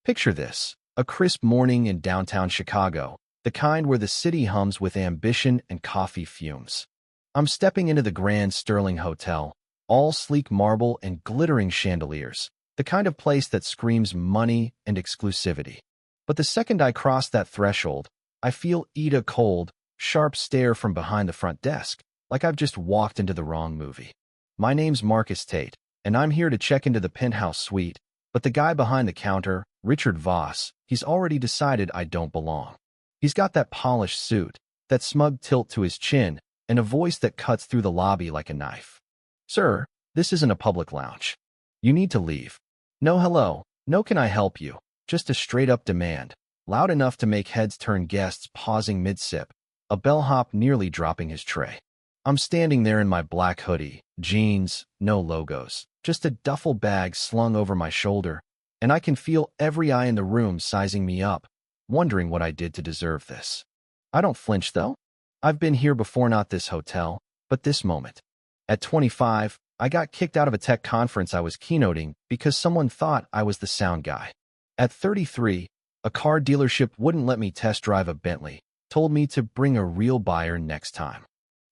Picture this, a crisp morning in downtown Chicago, the kind where the city hums with ambition and coffee fumes. I'm stepping into the Grand Sterling Hotel, all sleek marble and glittering chandeliers, the kind of place that screams money and exclusivity. But the second I cross that threshold, I feel a cold, sharp stare from behind the front desk, like I've just walked into the wrong movie. My name's Marcus Tate, and I'm here to check into the penthouse suite, but the guy behind the counter, Richard Voss, he's already decided I don't belong. He's got that polished suit, that smug tilt to his chin, and a voice that cuts through the lobby like a knife. Sir, this isn't a public lounge. You need to leave. No hello, no can I help you, just a straight-up demand, loud enough to make heads turn, guests pausing mid-sip, a bellhop nearly dropping his tray. I'm standing there in my black hoodie, jeans, no logos, just a duffel bag slung over my shoulder, and I can feel every eye in the room sizing me up, wondering what I did to deserve this. I don't flinch, though. I've been here before, not this hotel, but this moment. At 25, I got kicked out of a tech conference I was keynoting because someone thought I was the sound guy. At 33, a car dealership wouldn't let me test drive a Bentley, told me to bring a real buyer next time.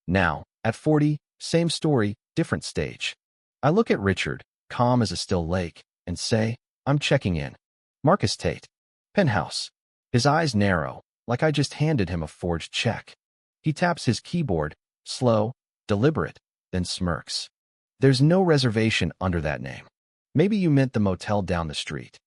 Now, at 40, same story, different stage. I look at Richard, calm as a still lake, and say, I'm checking in. Marcus Tate. Penthouse. His eyes narrow, like I just handed him a forged check. He taps his keyboard, slow, deliberate, then smirks. There's no reservation under that name. Maybe you meant the motel down the street.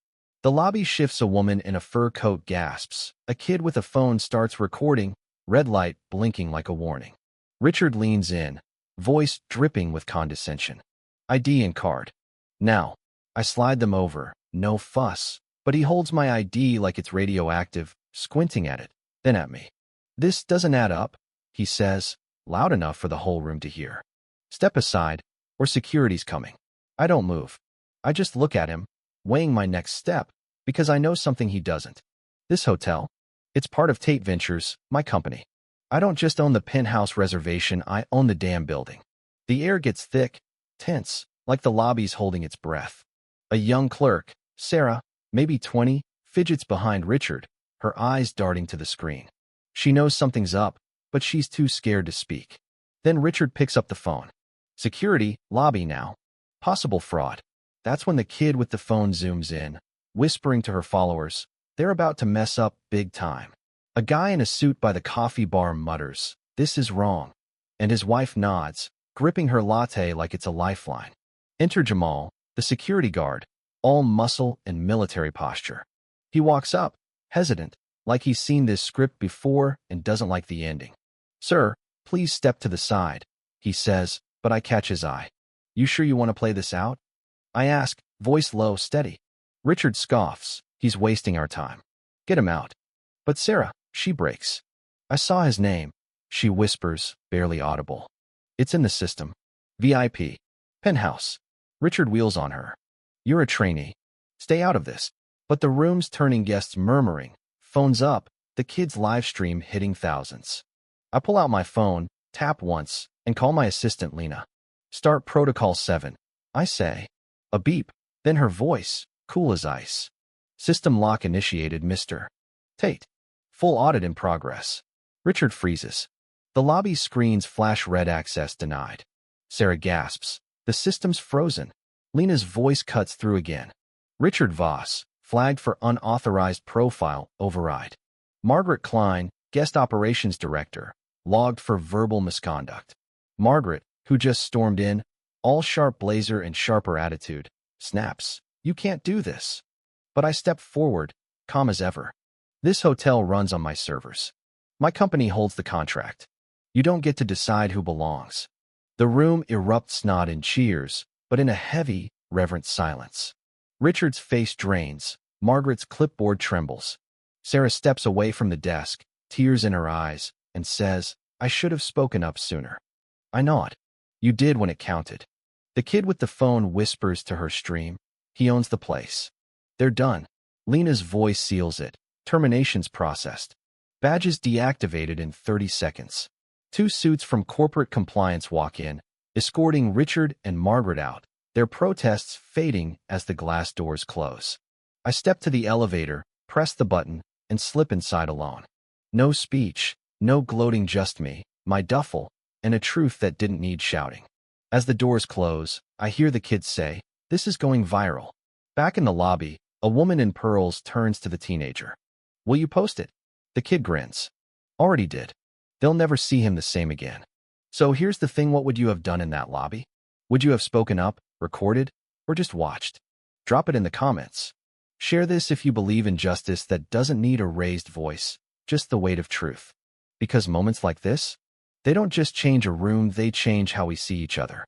The lobby shifts, a woman in a fur coat gasps. A kid with a phone starts recording, red light blinking like a warning. Richard leans in, voice dripping with condescension. ID and card. Now. I slide them over, no fuss, but he holds my ID like it's radioactive, squinting at it, then at me. This doesn't add up, he says, loud enough for the whole room to hear. Step aside, or security's coming. I don't move. I just look at him, weighing my next step, because I know something he doesn't. This hotel, it's part of Tate Ventures, my company. I don't just own the penthouse reservation, I own the damn building. The air gets thick, tense, like the lobby's holding its breath. A young clerk, Sarah, maybe 20, fidgets behind Richard, her eyes darting to the screen. She knows something's up, but she's too scared to speak. Then Richard picks up the phone. Security, lobby now. Possible fraud. That's when the kid with the phone zooms in, whispering to her followers, they're about to mess up big time. A guy in a suit by the coffee bar mutters, this is wrong. And his wife nods, gripping her latte like it's a lifeline. Enter Jamal, the security guard, all muscle and military posture. He walks up, hesitant, like he's seen this script before and doesn't like the ending. Sir, please step to the side, he says, but I catch his eye. You sure you want to play this out? I ask, voice low, steady. Richard scoffs, he's wasting our time. Get him out. But Sarah, she breaks. I saw his name, she whispers, barely audible. It's in the system. VIP. Penthouse. Richard wheels on her. You're a trainee. Stay out of this. But the room's turning, guests murmuring. Phones up, the kid's live stream hitting thousands. I pull out my phone, tap once, and call my assistant Lena. Start protocol 7. I say. A beep, then her voice, cool as ice. System lock initiated, Mr. Tate. Full audit in progress. Richard freezes. The lobby screens flash red, access denied. Sarah gasps. The system's frozen. Lena's voice cuts through again. Richard Voss, flagged for unauthorized profile, override. Margaret Klein, guest operations director, logged for verbal misconduct. Margaret, who just stormed in, all sharp blazer and sharper attitude, snaps. You can't do this. But I step forward, calm as ever. This hotel runs on my servers. My company holds the contract. You don't get to decide who belongs. The room erupts not in cheers, but in a heavy, reverent silence. Richard's face drains. Margaret's clipboard trembles. Sarah steps away from the desk, tears in her eyes, and says, I should have spoken up sooner. I nod. You did when it counted. The kid with the phone whispers to her stream. He owns the place. They're done. Lena's voice seals it. Terminations processed. Badges deactivated in 30 seconds. 2 suits from corporate compliance walk in, escorting Richard and Margaret out, their protests fading as the glass doors close. I step to the elevator, press the button, and slip inside alone. No speech, no gloating, just me, my duffel, and a truth that didn't need shouting. As the doors close, I hear the kids say, "This is going viral." Back in the lobby, a woman in pearls turns to the teenager. "Will you post it?" The kid grins. "Already did." They'll never see him the same again. So here's the thing, what would you have done in that lobby? Would you have spoken up, recorded, or just watched? Drop it in the comments. Share this if you believe in justice that doesn't need a raised voice, just the weight of truth. Because moments like this, they don't just change a room, they change how we see each other.